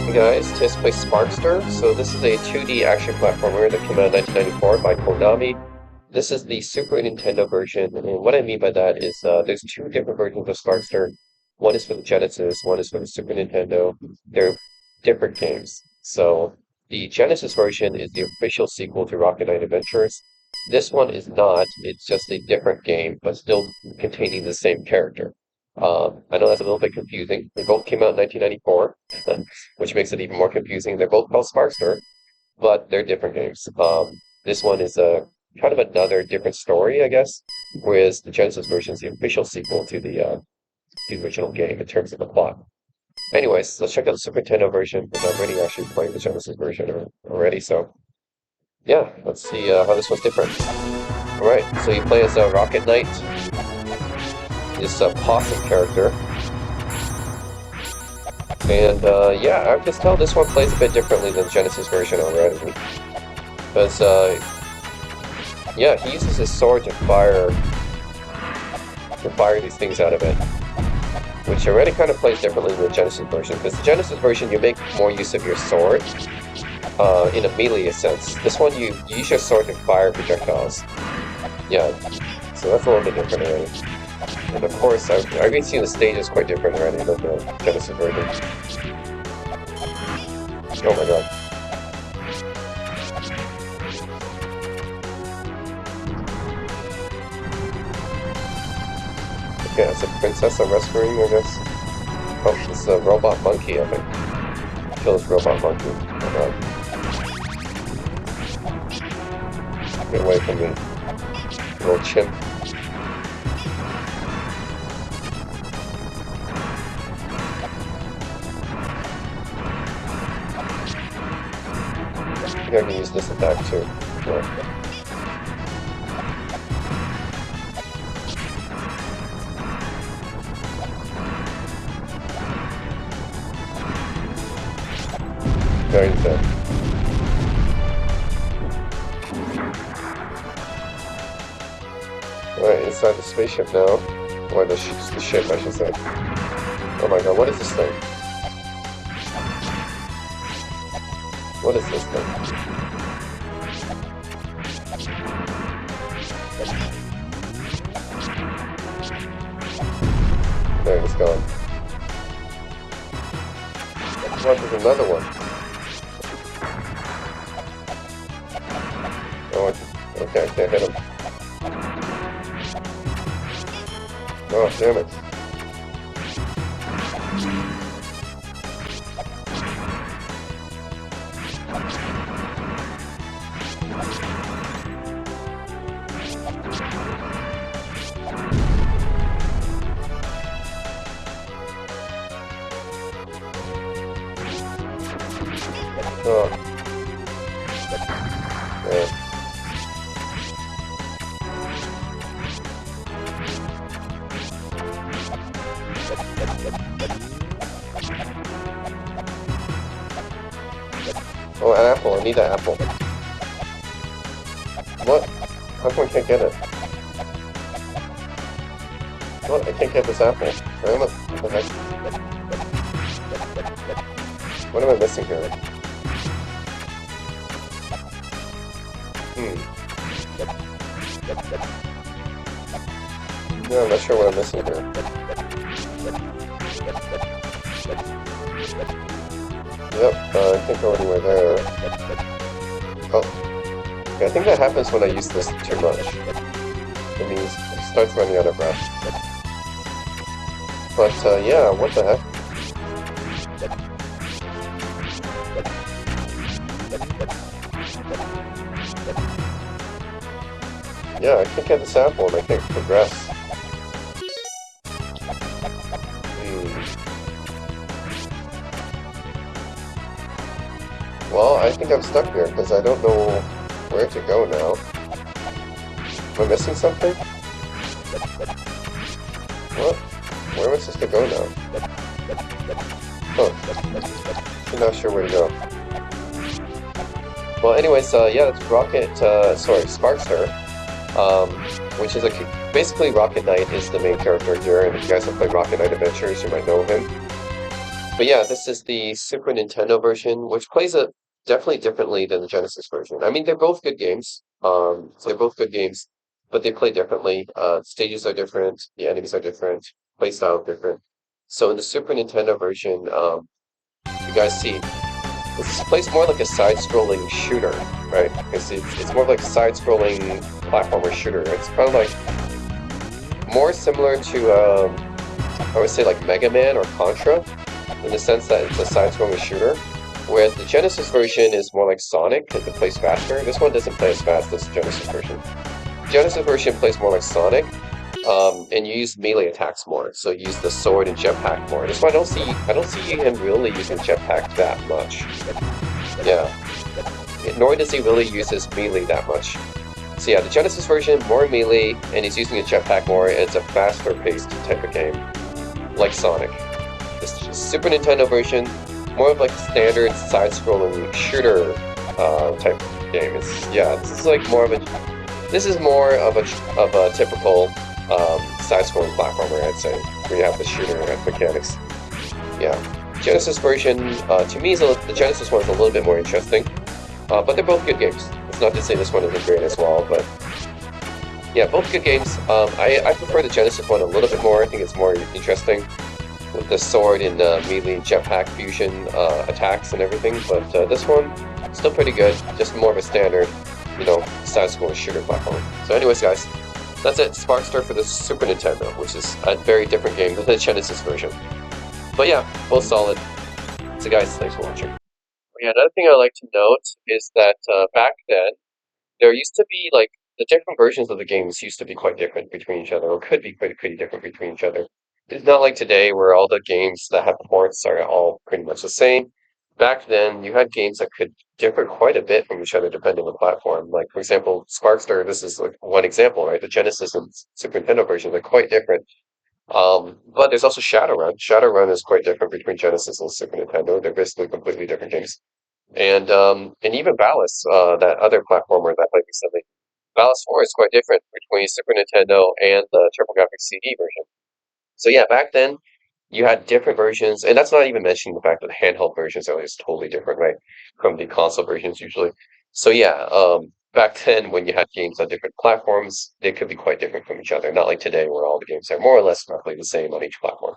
Hey guys, today's play Sparkster. So this is a 2D action platformer that came out in 1994 by Konami. This is the Super Nintendo version, and what I mean by that is there's two different versions of Sparkster. One is for the Genesis, one is for the Super Nintendo. They're different games. So the Genesis version is the official sequel to Rocket Knight Adventures. This one is not. It's just a different game, but still containing the same character. I know that's a little bit confusing. They both came out in 1994, which makes it even more confusing. They're both called Sparkster, but they're different games. This one is a kind of another different story, I guess, whereas the Genesis version is the official sequel to the original game in terms of the plot. Anyways, let's check out the Super Nintendo version because I'm already actually playing the Genesis version already. So yeah, let's see how this one's different. All right, so you play as a Rocket Knight, this possum character. And yeah, I can tell this one plays a bit differently than the Genesis version already. Because, yeah, he uses his sword to fire these things out of it. Which already kind of plays differently than the Genesis version. Because the Genesis version, you make more use of your sword in a melee sense. This one, you use your sword to fire projectiles. Yeah, so that's a little bit different already. And of course, I've already seen the stage is quite different already than the Genesis version. Oh my god. Okay, that's a princess I'm rescuing, I guess. Oh, this is a robot monkey, I think. Kill this robot monkey. Oh god. Get away from me. Little chimp. I think I can use this attack too. Yeah. Very dead. Alright, inside the spaceship now. Or the ship, I should say. Oh my god, what is this thing? What is this thing? There, it's gone. What, there's another one. Oh, okay, I can't hit him. Oh, damn it. Oh. Yeah. Oh, an apple. I need that apple. What? How come I can't get it? What? I can't get this apple. Damn it. What the heck? What am I missing here? No, I'm not sure what I'm missing here. Yep, I think I already were there. Oh. Okay, I think that happens when I use this too much. It means it starts running out of breath. But, yeah, what the heck? Yeah, I can't get this apple and I can't progress. Well, I think I'm stuck here because I don't know where to go now. Am I missing something? What? Where am I supposed to go now? Huh. I'm not sure where to go. Well, anyways, yeah, it's Sparkster, which is basically Rocket Knight is the main character here, and if you guys have played Rocket Knight Adventures, you might know him. But yeah, this is the Super Nintendo version, which plays it definitely differently than the Genesis version. I mean, they're both good games. They're both good games, but they play differently. Stages are different, the enemies are different, play style is different. So in the Super Nintendo version, you guys see this plays more like a side-scrolling shooter, right? It's more like a side-scrolling platformer shooter. It's kind of like more similar to I would say like Mega Man or Contra in the sense that it's a side-scrolling shooter. Whereas the Genesis version is more like Sonic because it plays faster. This one doesn't play as fast as the Genesis version. Genesis version plays more like Sonic, and you use melee attacks more. So you use the sword and jetpack more. This one I don't see him really using jetpack that much. Yeah, nor does he really use his melee that much. So yeah, the Genesis version more melee, and he's using his jetpack more. And it's a faster paced type of game, like Sonic. The Super Nintendo version, more of like a standard side-scrolling shooter type game. It's yeah, this is more of a typical side-scrolling platformer, I'd say, where you have the shooter mechanics. Yeah, Genesis version to me the Genesis one is a little bit more interesting, but they're both good games. It's not to say this one isn't great as well, but yeah, both good games. I prefer the Genesis one a little bit more. I think it's more interesting with the sword and melee jetpack fusion attacks and everything. But this one, still pretty good. Just more of a standard, side-scrolling shooter platform. So, anyways, guys, that's it. Sparkster for the Super Nintendo, which is a very different game than the Genesis version. But yeah, both solid. So, guys, thanks for watching. Yeah, another thing I like to note is that back then there used to be like the different versions of the games used to be quite different between each other, or could be pretty different between each other. It's not like today where all the games that have ports are all pretty much the same. Back then, you had games that could differ quite a bit from each other depending on the platform. Like, for example, Sparkster, this is like one example, right? The Genesis and Super Nintendo versions are quite different. But there's also Shadowrun. Shadowrun is quite different between Genesis and Super Nintendo. They're basically completely different games. And even Ballas, that other platformer that played recently, Ballas 4 is quite different between Super Nintendo and the TurboGrafx CD version. So yeah, back then you had different versions, and that's not even mentioning the fact that the handheld versions are just totally different, right, from the console versions usually. So yeah, back then when you had games on different platforms, they could be quite different from each other. Not like today where all the games are more or less roughly the same on each platform.